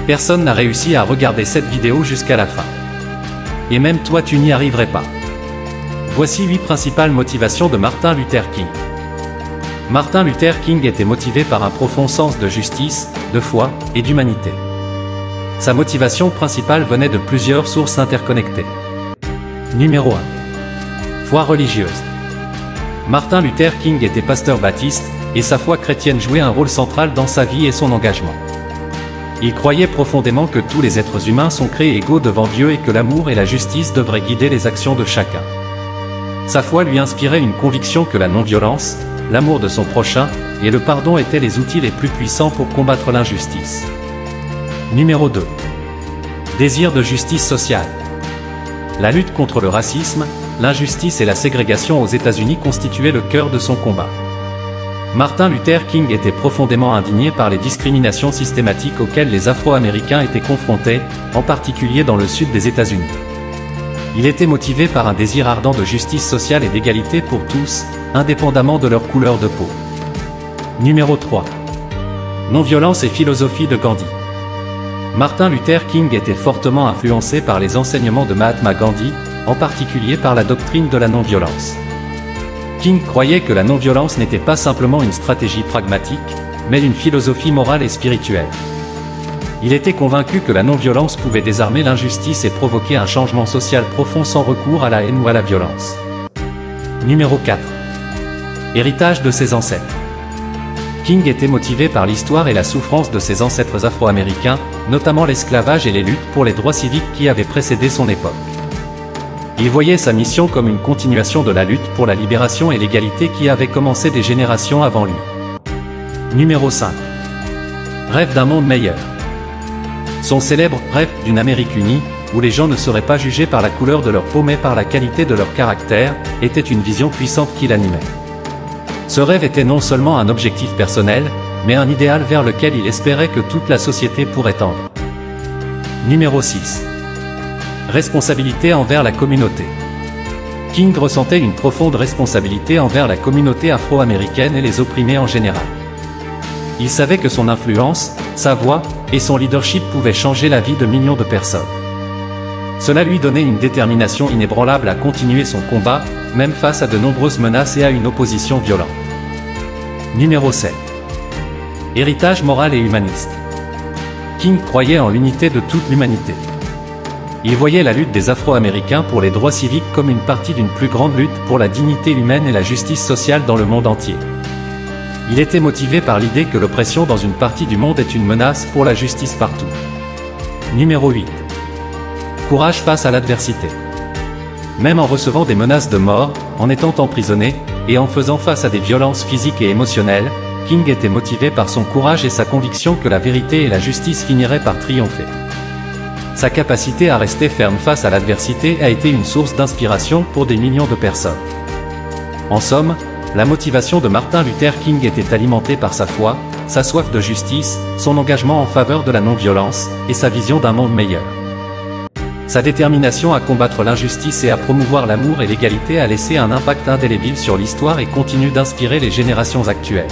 Personne n'a réussi à regarder cette vidéo jusqu'à la fin. Et même toi tu n'y arriverais pas. Voici 8 principales motivations de Martin Luther King. Martin Luther King était motivé par un profond sens de justice, de foi et d'humanité. Sa motivation principale venait de plusieurs sources interconnectées. Numéro 1. Foi religieuse. Martin Luther King était pasteur baptiste, et sa foi chrétienne jouait un rôle central dans sa vie et son engagement. Il croyait profondément que tous les êtres humains sont créés égaux devant Dieu et que l'amour et la justice devraient guider les actions de chacun. Sa foi lui inspirait une conviction que la non-violence, l'amour de son prochain et le pardon étaient les outils les plus puissants pour combattre l'injustice. Numéro 2. Désir de justice sociale. La lutte contre le racisme, l'injustice et la ségrégation aux États-Unis constituait le cœur de son combat. Martin Luther King était profondément indigné par les discriminations systématiques auxquelles les Afro-Américains étaient confrontés, en particulier dans le sud des États-Unis. Il était motivé par un désir ardent de justice sociale et d'égalité pour tous, indépendamment de leur couleur de peau. Numéro 3. Non-violence et philosophie de Gandhi. Martin Luther King était fortement influencé par les enseignements de Mahatma Gandhi, en particulier par la doctrine de la non-violence. King croyait que la non-violence n'était pas simplement une stratégie pragmatique, mais une philosophie morale et spirituelle. Il était convaincu que la non-violence pouvait désarmer l'injustice et provoquer un changement social profond sans recours à la haine ou à la violence. Numéro 4. Héritage de ses ancêtres. King était motivé par l'histoire et la souffrance de ses ancêtres afro-américains, notamment l'esclavage et les luttes pour les droits civiques qui avaient précédé son époque. Il voyait sa mission comme une continuation de la lutte pour la libération et l'égalité qui avait commencé des générations avant lui. Numéro 5. Rêve d'un monde meilleur. Son célèbre « Rêve d'une Amérique unie », où les gens ne seraient pas jugés par la couleur de leur peau mais par la qualité de leur caractère, était une vision puissante qui l'animait. Ce rêve était non seulement un objectif personnel, mais un idéal vers lequel il espérait que toute la société pourrait tendre. Numéro 6. Responsabilité envers la communauté. King ressentait une profonde responsabilité envers la communauté afro-américaine et les opprimés en général. Il savait que son influence, sa voix et son leadership pouvaient changer la vie de millions de personnes. Cela lui donnait une détermination inébranlable à continuer son combat, même face à de nombreuses menaces et à une opposition violente. Numéro 7. Héritage moral et humaniste. King croyait en l'unité de toute l'humanité. Il voyait la lutte des Afro-Américains pour les droits civiques comme une partie d'une plus grande lutte pour la dignité humaine et la justice sociale dans le monde entier. Il était motivé par l'idée que l'oppression dans une partie du monde est une menace pour la justice partout. Numéro 8. Courage face à l'adversité. Même en recevant des menaces de mort, en étant emprisonné, et en faisant face à des violences physiques et émotionnelles, King était motivé par son courage et sa conviction que la vérité et la justice finiraient par triompher. Sa capacité à rester ferme face à l'adversité a été une source d'inspiration pour des millions de personnes. En somme, la motivation de Martin Luther King était alimentée par sa foi, sa soif de justice, son engagement en faveur de la non-violence, et sa vision d'un monde meilleur. Sa détermination à combattre l'injustice et à promouvoir l'amour et l'égalité a laissé un impact indélébile sur l'histoire et continue d'inspirer les générations actuelles.